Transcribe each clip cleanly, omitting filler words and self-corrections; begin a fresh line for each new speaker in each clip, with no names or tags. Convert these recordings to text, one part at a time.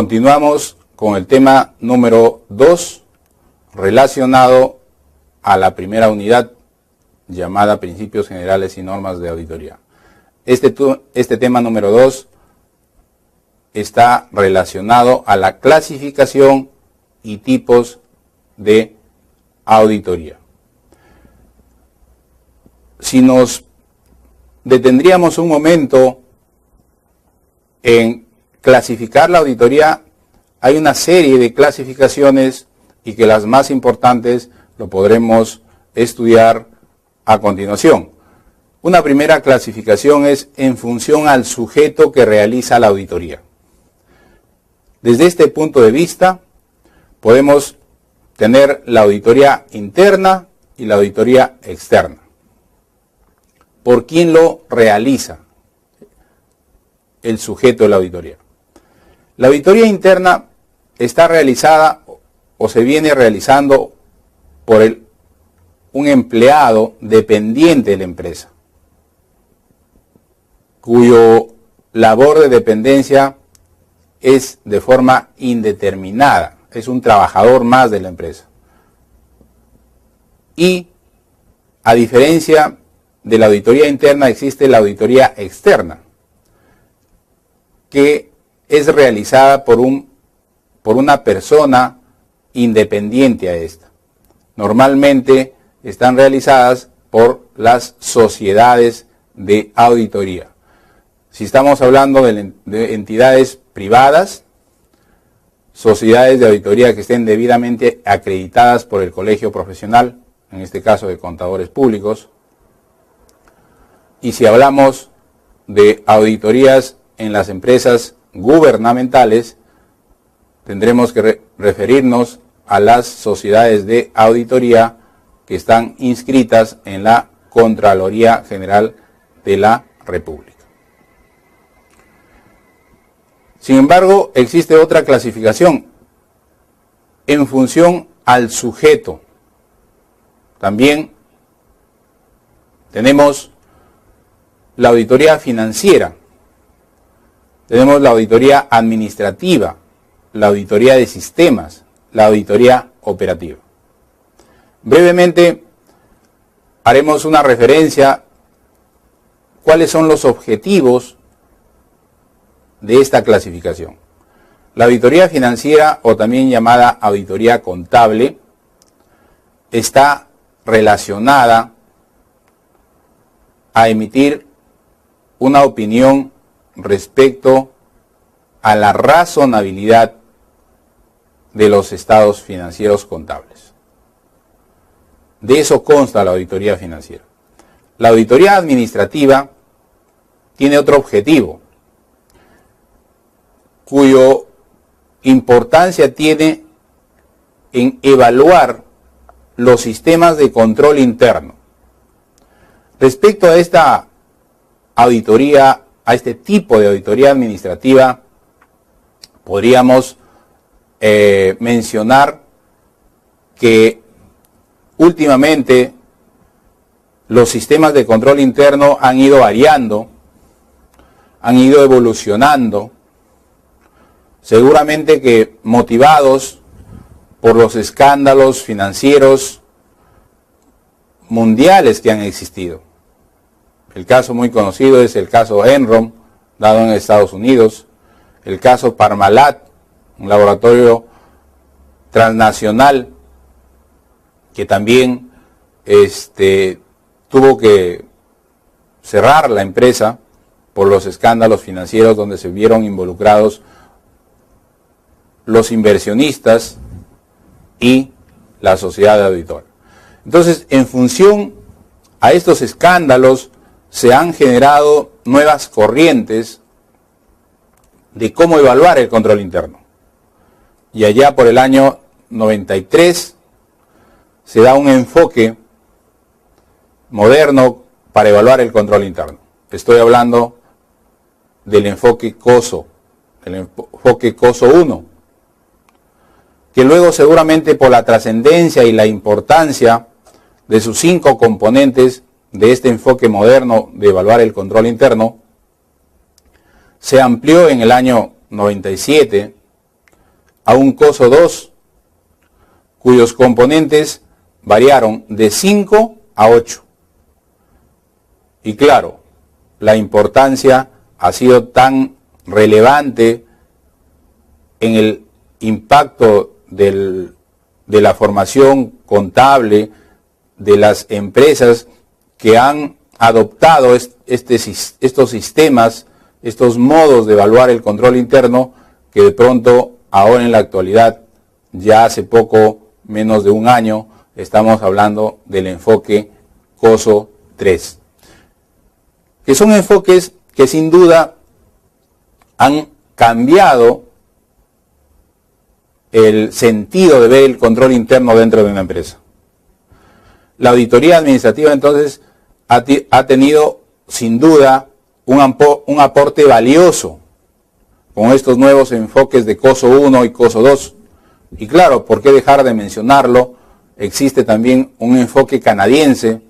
Continuamos con el tema número 2, relacionado a la primera unidad llamada Principios Generales y Normas de Auditoría. Este tema número 2 está relacionado a la clasificación y tipos de auditoría. Si nos detendríamos un momento en clasificar la auditoría, hay una serie de clasificaciones y que las más importantes lo podremos estudiar a continuación. Una primera clasificación es en función al sujeto que realiza la auditoría. Desde este punto de vista, podemos tener la auditoría interna y la auditoría externa. ¿Por quién lo realiza el sujeto de la auditoría? La auditoría interna está realizada o se viene realizando por un empleado dependiente de la empresa, cuyo labor de dependencia es de forma indeterminada, es un trabajador más de la empresa. Y a diferencia de la auditoría interna, existe la auditoría externa, que es realizada por una persona independiente a esta. Normalmente están realizadas por las sociedades de auditoría. Si estamos hablando de entidades privadas, sociedades de auditoría que estén debidamente acreditadas por el colegio profesional, en este caso de contadores públicos. Y si hablamos de auditorías en las empresas gubernamentales, tendremos que referirnos a las sociedades de auditoría que están inscritas en la Contraloría General de la República. Sin embargo, existe otra clasificación en función al sujeto. También tenemos la auditoría financiera, tenemos la auditoría administrativa, la auditoría de sistemas, la auditoría operativa. Brevemente haremos una referencia cuáles son los objetivos de esta clasificación. La auditoría financiera, o también llamada auditoría contable, está relacionada a emitir una opinión respecto a la razonabilidad de los estados financieros contables. De eso consta la auditoría financiera. La auditoría administrativa tiene otro objetivo, cuyo importancia tiene en evaluar los sistemas de control interno. Respecto a esta auditoría, a este tipo de auditoría administrativa, podríamos mencionar que últimamente los sistemas de control interno han ido variando, han ido evolucionando, seguramente que motivados por los escándalos financieros mundiales que han existido. El caso muy conocido es el caso Enron, dado en Estados Unidos, el caso Parmalat, un laboratorio transnacional que también tuvo que cerrar la empresa por los escándalos financieros donde se vieron involucrados los inversionistas y la sociedad de auditores. Entonces, en función a estos escándalos, se han generado nuevas corrientes de cómo evaluar el control interno. Y allá por el año 93 se da un enfoque moderno para evaluar el control interno. Estoy hablando del enfoque COSO, el enfoque COSO 1, que luego seguramente por la trascendencia y la importancia de sus 5 componentes de este enfoque moderno de evaluar el control interno, se amplió en el año 97 a un COSO 2, cuyos componentes variaron de 5 a 8. Y claro, la importancia ha sido tan relevante en el impacto de la formación contable de las empresas que han adoptado estos sistemas, estos modos de evaluar el control interno, que de pronto, ahora en la actualidad, ya hace poco, menos de un año, estamos hablando del enfoque COSO 3. Que son enfoques que sin duda han cambiado el sentido de ver el control interno dentro de una empresa. La auditoría administrativa entonces ha tenido sin duda un aporte valioso con estos nuevos enfoques de COSO 1 y COSO 2. Y claro, ¿por qué dejar de mencionarlo? Existe también un enfoque canadiense,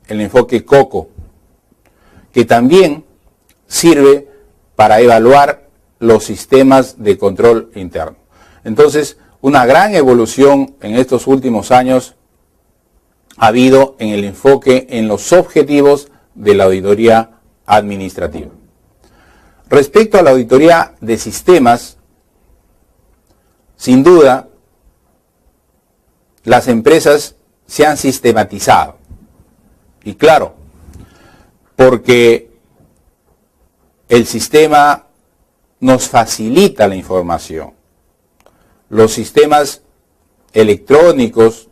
el enfoque COCO, que también sirve para evaluar los sistemas de control interno. Entonces, una gran evolución en estos últimos años ha habido en el enfoque en los objetivos de la auditoría administrativa. Respecto a la auditoría de sistemas, sin duda, las empresas se han sistematizado. Y claro, porque el sistema nos facilita la información. Los sistemas electrónicos,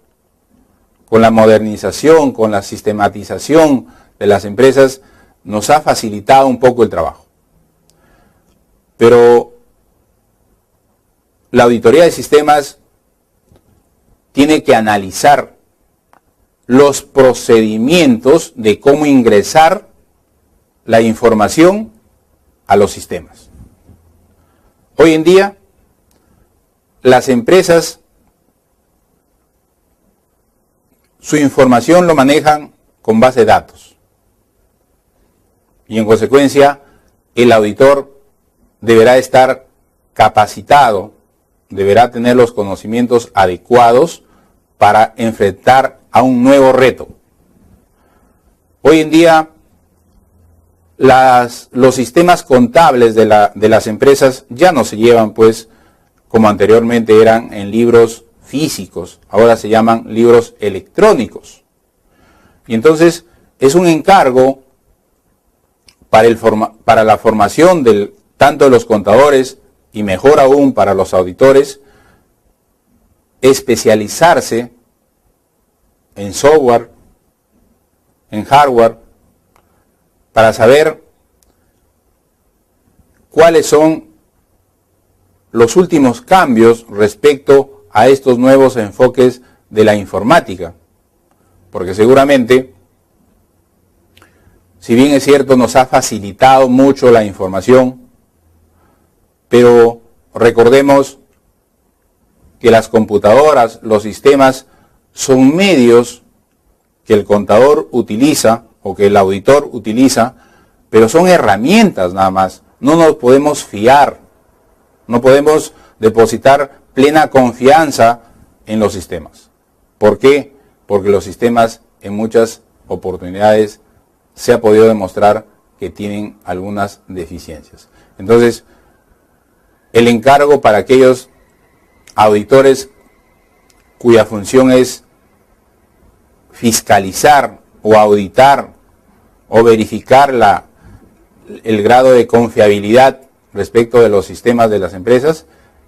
con la modernización, con la sistematización de las empresas, nos ha facilitado un poco el trabajo. Pero la auditoría de sistemas tiene que analizar los procedimientos de cómo ingresar la información a los sistemas. Hoy en día, las empresas, su información lo manejan con base de datos. Y en consecuencia, el auditor deberá estar capacitado, deberá tener los conocimientos adecuados para enfrentar a un nuevo reto. Hoy en día, los sistemas contables de las empresas ya no se llevan, pues, como anteriormente eran en libros físicos, ahora se llaman libros electrónicos. Y entonces es un encargo para la formación tanto de los contadores y mejor aún para los auditores, especializarse en software, en hardware, para saber cuáles son los últimos cambios respecto a estos nuevos enfoques de la informática. Porque seguramente, si bien es cierto, nos ha facilitado mucho la información, pero recordemos que las computadoras, los sistemas, son medios que el contador utiliza o que el auditor utiliza, pero son herramientas nada más. No nos podemos fiar, no podemos depositar plena confianza en los sistemas. ¿Por qué? Porque los sistemas en muchas oportunidades se ha podido demostrar que tienen algunas deficiencias. Entonces, el encargo para aquellos auditores cuya función es fiscalizar o auditar o verificar el grado de confiabilidad respecto de los sistemas de las empresas,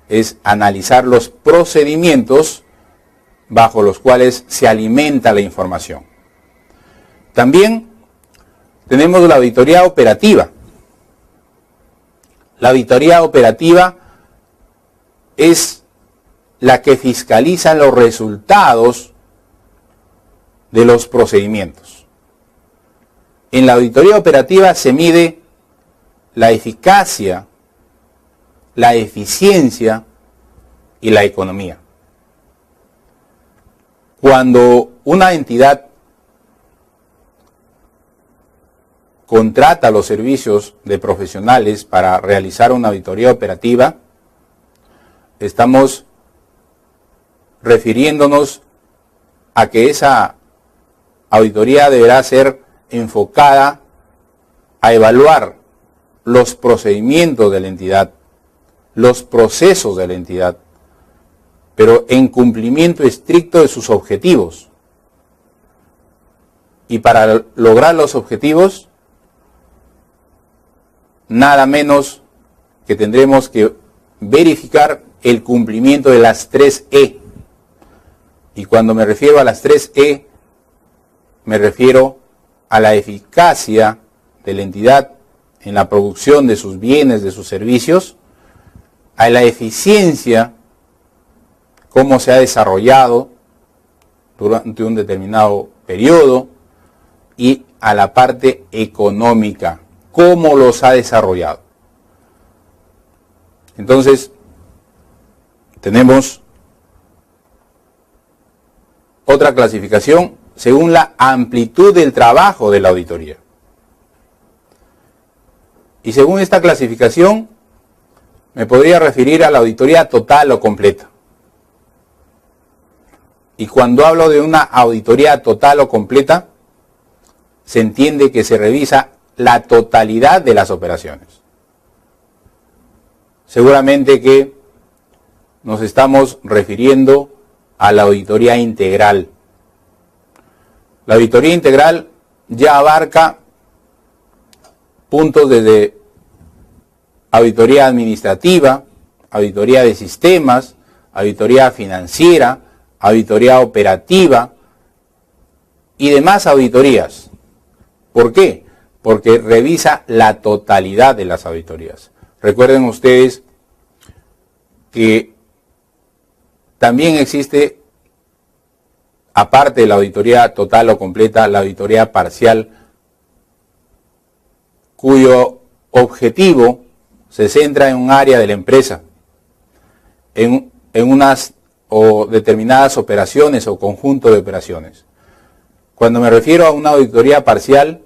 es analizar los procedimientos bajo los cuales se alimenta la información. También tenemos la auditoría operativa. La auditoría operativa es la que fiscaliza los resultados de los procedimientos. En la auditoría operativa se mide la eficacia, la eficiencia y la economía. Cuando una entidad contrata los servicios de profesionales para realizar una auditoría operativa, estamos refiriéndonos a que esa auditoría deberá ser enfocada a evaluar los procedimientos de la entidad, los procesos de la entidad, pero en cumplimiento estricto de sus objetivos. Y para lograr los objetivos, nada menos que tendremos que verificar el cumplimiento de las 3E. Y cuando me refiero a las 3E, me refiero a la eficacia de la entidad en la producción de sus bienes, de sus servicios, a la eficiencia, cómo se ha desarrollado durante un determinado periodo, y a la parte económica, cómo los ha desarrollado. Entonces, tenemos otra clasificación según la amplitud del trabajo de la auditoría. Y según esta clasificación, me podría referir a la auditoría total o completa. Y cuando hablo de una auditoría total o completa, se entiende que se revisa la totalidad de las operaciones. Seguramente que nos estamos refiriendo a la auditoría integral. La auditoría integral ya abarca puntos desde auditoría administrativa, auditoría de sistemas, auditoría financiera, auditoría operativa y demás auditorías. ¿Por qué? Porque revisa la totalidad de las auditorías. Recuerden ustedes que también existe, aparte de la auditoría total o completa, la auditoría parcial, cuyo objetivo se centra en un área de la empresa, en unas o determinadas operaciones o conjunto de operaciones. Cuando me refiero a una auditoría parcial,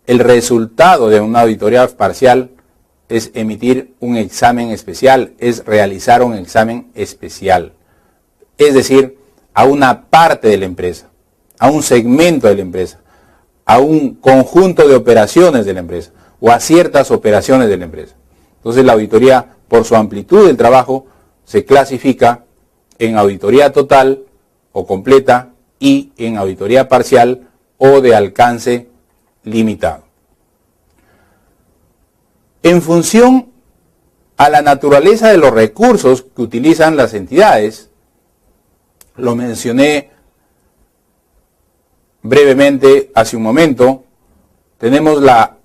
el resultado de una auditoría parcial es emitir un examen especial, es realizar un examen especial. Es decir, a una parte de la empresa, a un segmento de la empresa, a un conjunto de operaciones de la empresa o a ciertas operaciones de la empresa. Entonces la auditoría, por su amplitud del trabajo, se clasifica en auditoría total o completa y en auditoría parcial o de alcance limitado. En función a la naturaleza de los recursos que utilizan las entidades, lo mencioné brevemente hace un momento, tenemos la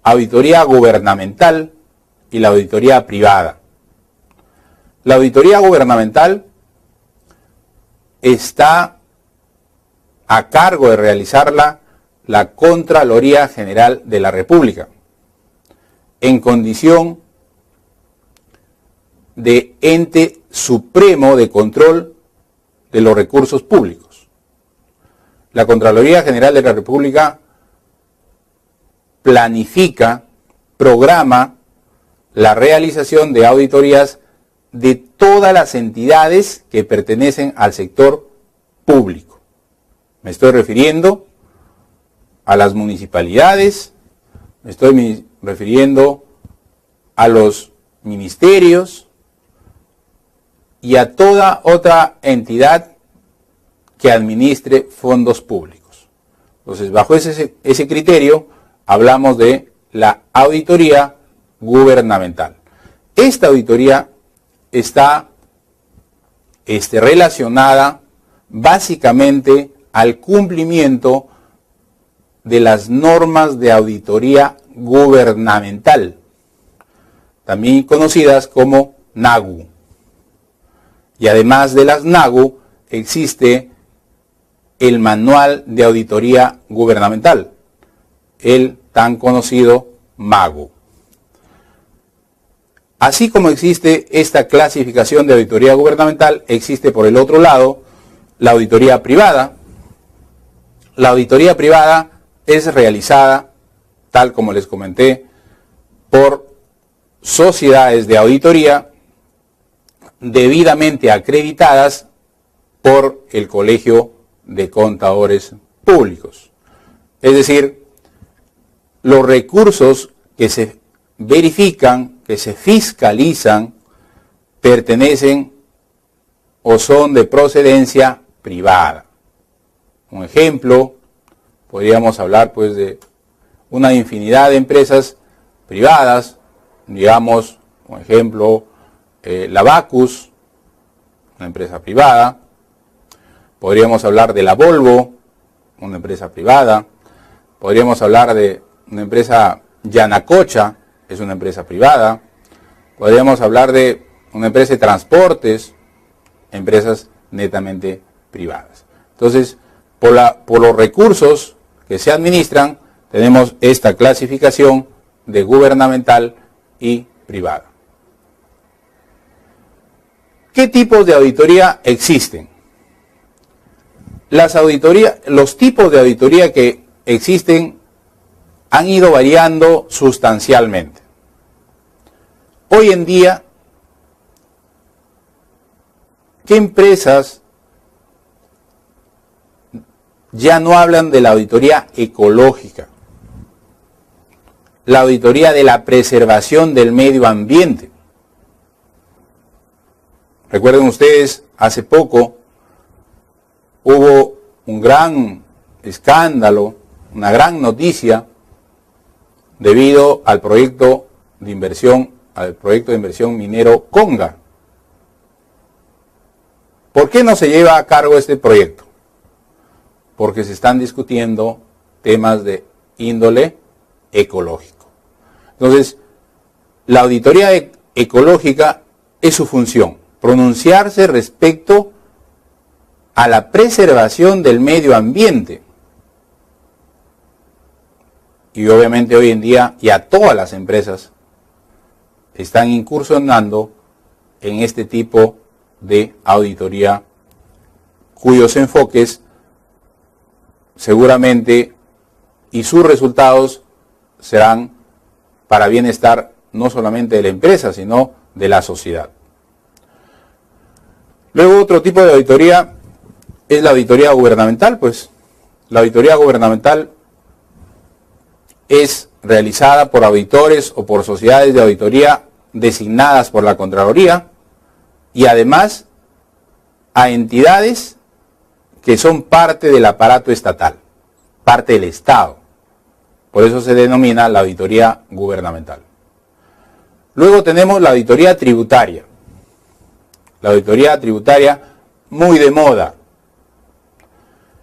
auditoría gubernamental y la auditoría privada. La auditoría gubernamental está a cargo de realizarla la Contraloría General de la República, en condición de ente supremo de control de los recursos públicos. La Contraloría General de la República planifica, programa la realización de auditorías de todas las entidades que pertenecen al sector público. Me estoy refiriendo a las municipalidades, me estoy refiriendo a los ministerios y a toda otra entidad que administre fondos públicos. Entonces, bajo ese criterio, hablamos de la auditoría gubernamental. Esta auditoría está relacionada básicamente al cumplimiento de las normas de auditoría gubernamental, también conocidas como NAGU. Y además de las NAGU, existe el Manual de Auditoría Gubernamental, el tan conocido MAGU. Así como existe esta clasificación de auditoría gubernamental, existe por el otro lado la auditoría privada. La auditoría privada es realizada, tal como les comenté, por sociedades de auditoría debidamente acreditadas por el Colegio de Contadores Públicos. Es decir, los recursos que se verifican, que se fiscalizan, pertenecen o son de procedencia privada. Un ejemplo, podríamos hablar pues de una infinidad de empresas privadas, digamos, por ejemplo, la Bacus, una empresa privada. Podríamos hablar de la Volvo, una empresa privada. Podríamos hablar de una empresa Yanacocha, es una empresa privada. Podríamos hablar de una empresa de transportes, empresas netamente privadas. Entonces, por los recursos que se administran, tenemos esta clasificación de gubernamental y privada. ¿Qué tipos de auditoría existen? Los tipos de auditoría que existen han ido variando sustancialmente. Hoy en día, ¿qué empresas ya no hablan de la auditoría ecológica? La auditoría de la preservación del medio ambiente. Recuerden ustedes, hace poco hubo un gran escándalo, una gran noticia, debido al proyecto de inversión minero Conga. ¿Por qué no se lleva a cargo este proyecto? Porque se están discutiendo temas de índole ecológico. Entonces, la auditoría ecológica es su función, pronunciarse respecto a la preservación del medio ambiente. Y obviamente hoy en día ya todas las empresas están incursionando en este tipo de auditoría, cuyos enfoques seguramente y sus resultados serán para bienestar no solamente de la empresa, sino de la sociedad. Luego, otro tipo de auditoría es la auditoría gubernamental. Pues la auditoría gubernamental es realizada por auditores o por sociedades de auditoría designadas por la Contraloría y además a entidades que son parte del aparato estatal, parte del Estado. Por eso se denomina la auditoría gubernamental. Luego tenemos la auditoría tributaria. La auditoría tributaria muy de moda.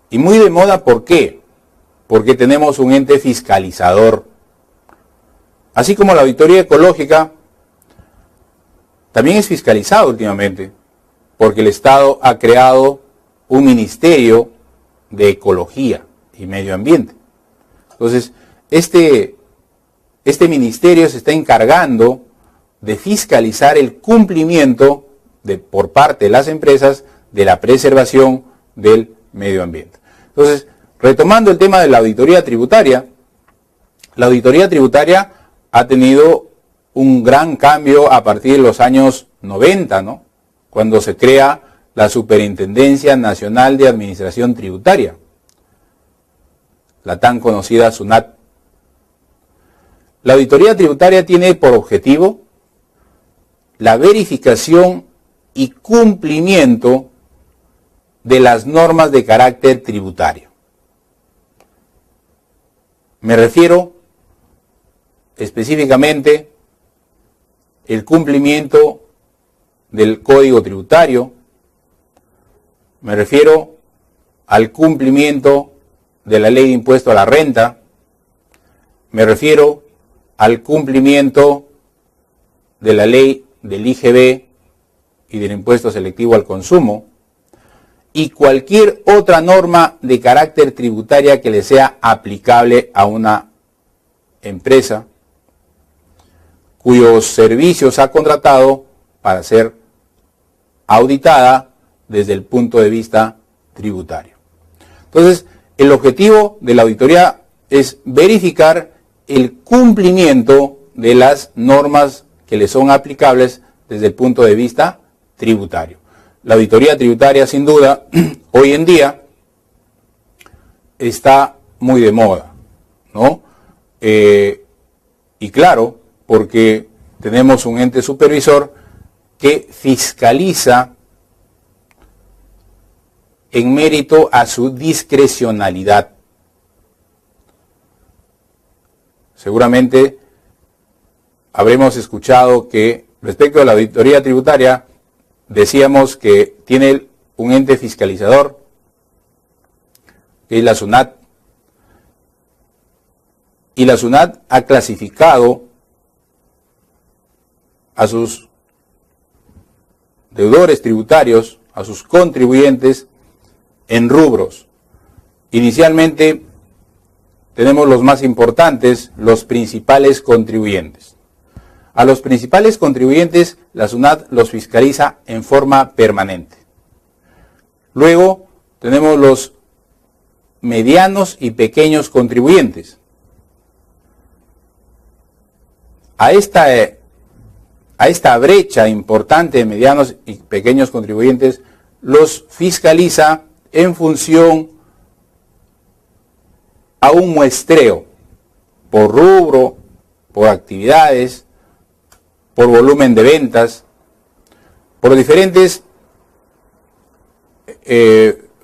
Y muy de moda, ¿por qué? Porque tenemos un ente fiscalizador. Así como la auditoría ecológica también es fiscalizada últimamente, porque el Estado ha creado un ministerio de ecología y medio ambiente. Entonces, este ministerio se está encargando de fiscalizar el cumplimiento por parte de las empresas de la preservación del medio ambiente. Entonces, retomando el tema de la auditoría tributaria ha tenido un gran cambio a partir de los años 90, ¿no? Cuando se crea la Superintendencia Nacional de Administración Tributaria, la tan conocida SUNAT. La auditoría tributaria tiene por objetivo la verificación y cumplimiento de las normas de carácter tributario. Me refiero específicamente el cumplimiento del Código Tributario, me refiero al cumplimiento de la Ley de Impuesto a la Renta, me refiero al cumplimiento de la Ley del IGB y del Impuesto Selectivo al Consumo, y cualquier otra norma de carácter tributaria que le sea aplicable a una empresa cuyos servicios ha contratado para ser auditada desde el punto de vista tributario. Entonces, el objetivo de la auditoría es verificar el cumplimiento de las normas que le son aplicables desde el punto de vista tributario. la auditoría tributaria, sin duda, hoy en día está muy de moda, ¿no? Y claro, porque tenemos un ente supervisor que fiscaliza en mérito a su discrecionalidad. Seguramente habremos escuchado que respecto a la auditoría tributaria decíamos que tiene un ente fiscalizador, que es la SUNAT, y la SUNAT ha clasificado a sus deudores tributarios, a sus contribuyentes, en rubros. Inicialmente tenemos los más importantes, los principales contribuyentes. A los principales contribuyentes la SUNAT los fiscaliza en forma permanente. Luego tenemos los medianos y pequeños contribuyentes. A esta brecha importante de medianos y pequeños contribuyentes los fiscaliza en función a un muestreo por rubro, por actividades, por volumen de ventas, por diferentes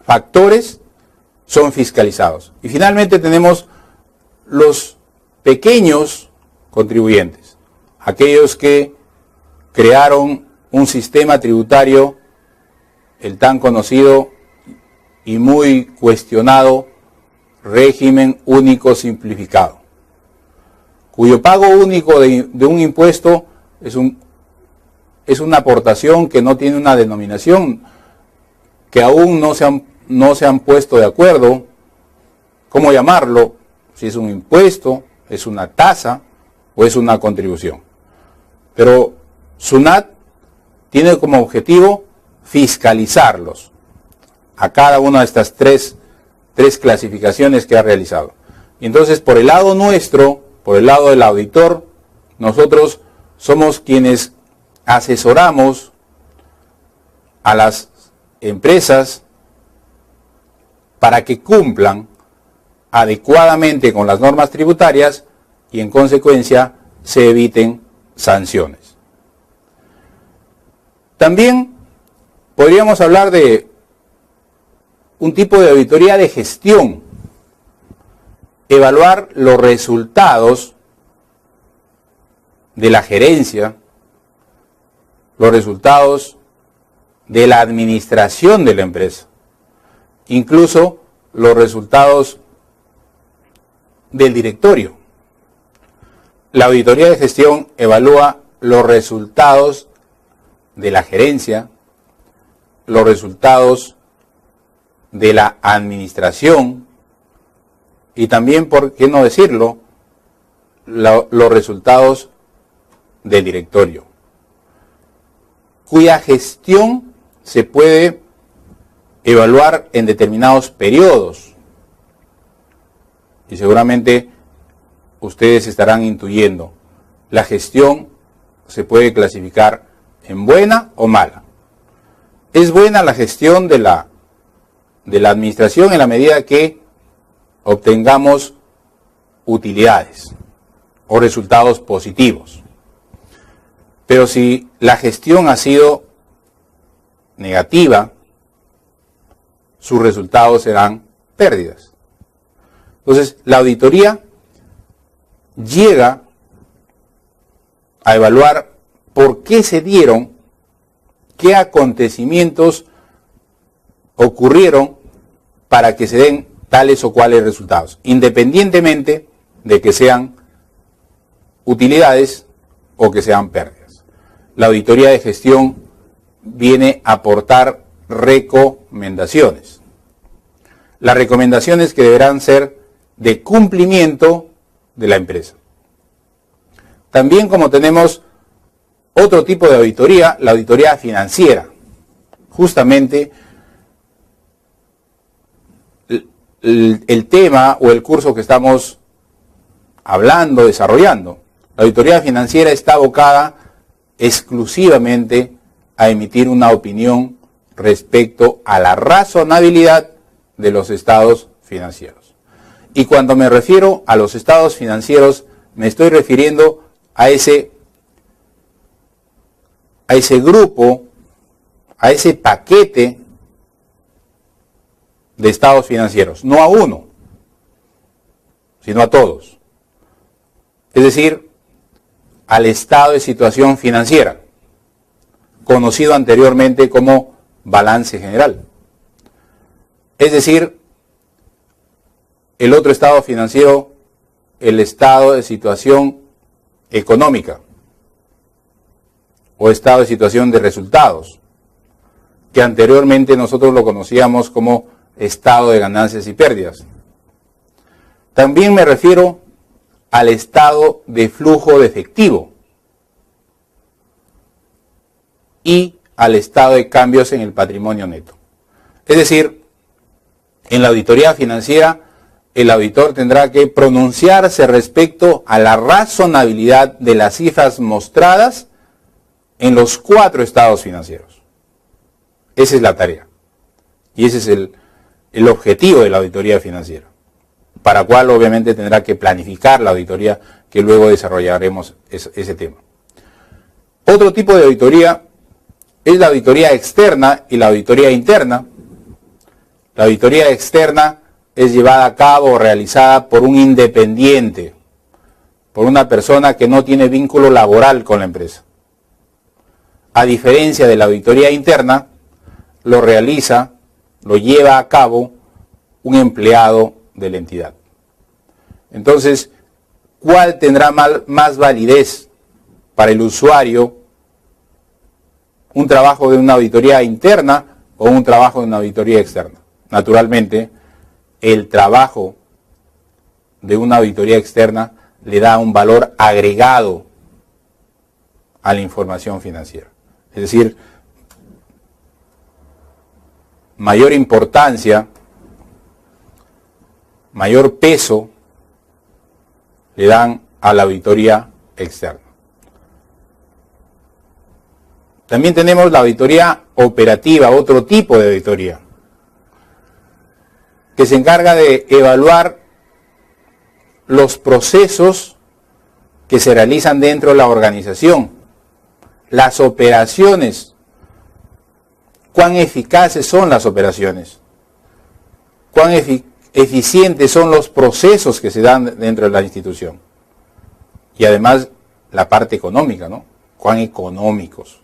factores son fiscalizados. Y finalmente tenemos los pequeños contribuyentes, aquellos que crearon un sistema tributario, el tan conocido y muy cuestionado régimen único simplificado, cuyo pago único de un impuesto es una aportación que no tiene una denominación, que aún no se han puesto de acuerdo cómo llamarlo, si es un impuesto, es una tasa o es una contribución. Pero SUNAT tiene como objetivo fiscalizarlos a cada una de estas tres clasificaciones que ha realizado. Y entonces, por el lado nuestro, por el lado del auditor, nosotros somos quienes asesoramos a las empresas para que cumplan adecuadamente con las normas tributarias y en consecuencia se eviten sanciones. También podríamos hablar de un tipo de auditoría de gestión, evaluar los resultados de la gerencia, los resultados de la administración de la empresa, incluso los resultados del directorio. La auditoría de gestión evalúa los resultados de la gerencia, los resultados de la administración y también, por qué no decirlo, los resultados del directorio, cuya gestión se puede evaluar en determinados periodos. Y seguramente ustedes estarán intuyendo, la gestión se puede clasificar en buena o mala. Es buena la gestión de la administración en la medida que obtengamos utilidades o resultados positivos. Pero si la gestión ha sido negativa, sus resultados serán pérdidas. Entonces, la auditoría llega a evaluar por qué se dieron, qué acontecimientos ocurrieron para que se den tales o cuales resultados, independientemente de que sean utilidades o que sean pérdidas. La auditoría de gestión viene a aportar recomendaciones. Las recomendaciones que deberán ser de cumplimiento de la empresa. También, como tenemos otro tipo de auditoría, la auditoría financiera. Justamente el tema o el curso que estamos hablando, desarrollando. La auditoría financiera está abocada exclusivamente a emitir una opinión respecto a la razonabilidad de los estados financieros. Y cuando me refiero a los estados financieros, me estoy refiriendo a ese grupo, a ese paquete de estados financieros, no a uno, sino a todos. Es decir, al estado de situación financiera, conocido anteriormente como balance general. Es decir, el otro estado financiero, el estado de situación económica o estado de situación de resultados, que anteriormente nosotros lo conocíamos como estado de ganancias y pérdidas. También me refiero al estado de flujo de efectivo y al estado de cambios en el patrimonio neto. Es decir, en la auditoría financiera, el auditor tendrá que pronunciarse respecto a la razonabilidad de las cifras mostradas en los 4 estados financieros. Esa es la tarea. Y ese es el objetivo de la auditoría financiera, para cual obviamente tendrá que planificar la auditoría, que luego desarrollaremos ese tema. Otro tipo de auditoría es la auditoría externa y la auditoría interna. La auditoría externa es llevada a cabo o realizada por un independiente, por una persona que no tiene vínculo laboral con la empresa. A diferencia de la auditoría interna, lo lleva a cabo un empleado de la entidad. Entonces, ¿cuál tendrá más validez para el usuario? ¿Un trabajo de una auditoría interna o un trabajo de una auditoría externa? Naturalmente, el trabajo de una auditoría externa le da un valor agregado a la información financiera. Es decir, mayor importancia, mayor peso le dan a la auditoría externa. También tenemos la auditoría operativa, otro tipo de auditoría, que se encarga de evaluar los procesos que se realizan dentro de la organización, las operaciones, cuán eficaces son las operaciones, cuán eficientes son los procesos que se dan dentro de la institución. Y además la parte económica, ¿no? Cuán económicos,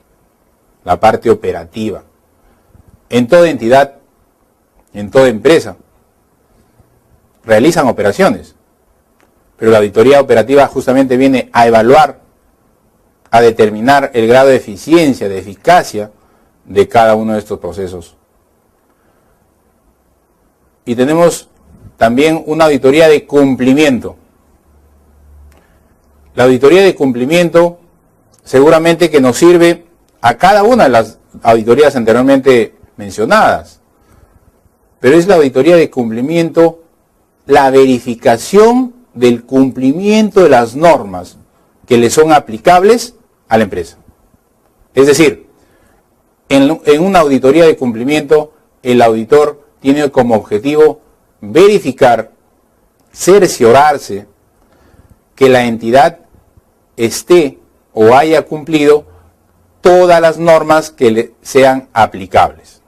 la parte operativa. En toda entidad, en toda empresa, realizan operaciones, pero la auditoría operativa justamente viene a evaluar, a determinar el grado de eficiencia, de eficacia de cada uno de estos procesos. Y tenemos también una auditoría de cumplimiento. La auditoría de cumplimiento seguramente que nos sirve a cada una de las auditorías anteriormente mencionadas, pero es la auditoría de cumplimiento, la verificación del cumplimiento de las normas que le son aplicables a la empresa. Es decir, en una auditoría de cumplimiento, el auditor tiene como objetivo verificar, cerciorarse que la entidad esté o haya cumplido todas las normas que le sean aplicables.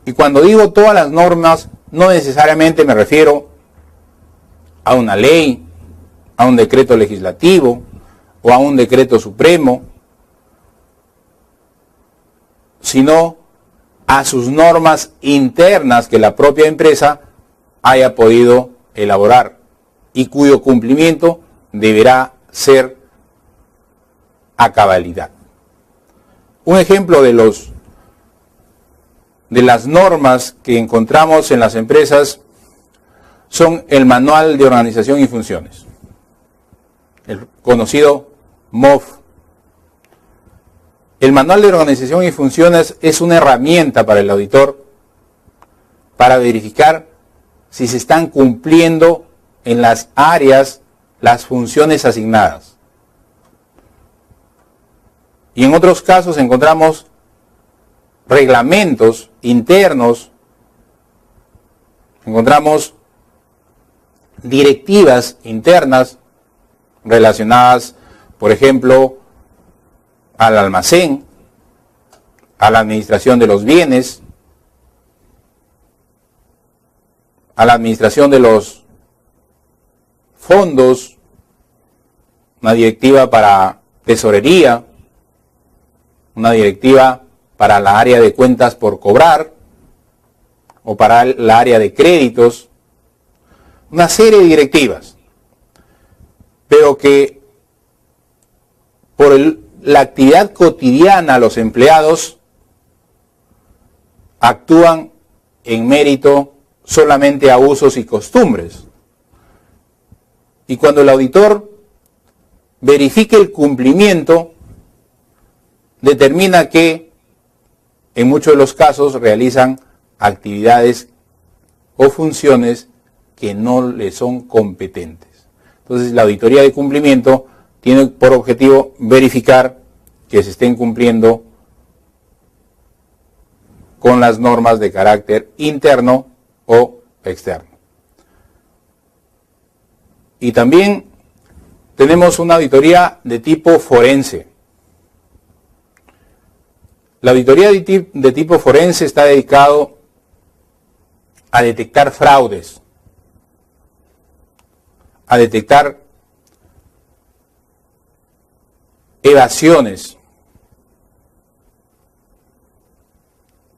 Y cuando digo todas las normas, no necesariamente me refiero a una ley, a un decreto legislativo o a un decreto supremo, sino a sus normas internas que la propia empresa haya podido elaborar y cuyo cumplimiento deberá ser a cabalidad. Un ejemplo de las normas que encontramos en las empresas son el Manual de Organización y Funciones, el conocido MOF. El Manual de Organización y Funciones es una herramienta para el auditor para verificar si se están cumpliendo en las áreas las funciones asignadas. Y en otros casos encontramos reglamentos internos, encontramos directivas internas relacionadas, por ejemplo, al almacén, a la administración de los bienes, a la administración de los fondos, una directiva para tesorería, una directiva para la área de cuentas por cobrar o para la área de créditos, una serie de directivas, pero que por la actividad cotidiana los empleados actúan en mérito solamente a usos y costumbres. Y cuando el auditor verifique el cumplimiento, determina que en muchos de los casos realizan actividades o funciones que no le son competentes. Entonces, la auditoría de cumplimiento tiene por objetivo verificar que se estén cumpliendo con las normas de carácter interno o externo. Y también tenemos una auditoría de tipo forense. La auditoría de tipo forense está dedicado a detectar fraudes, a detectar evasiones.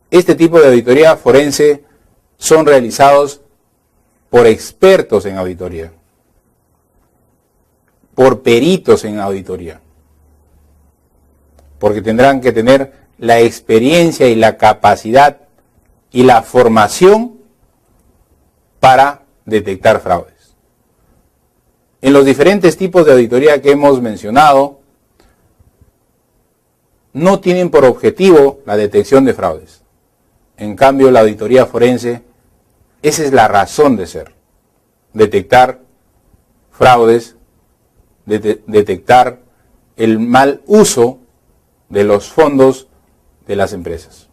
Este tipo de auditoría forense son realizados por expertos en auditoría, por peritos en auditoría, porque tendrán que tener la experiencia y la capacidad y la formación para detectar fraudes. En los diferentes tipos de auditoría que hemos mencionado, no tienen por objetivo la detección de fraudes. En cambio, la auditoría forense, esa es la razón de ser: detectar fraudes, detectar el mal uso de los fondos de las empresas.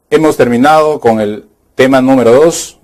Hemos terminado con el tema número 2,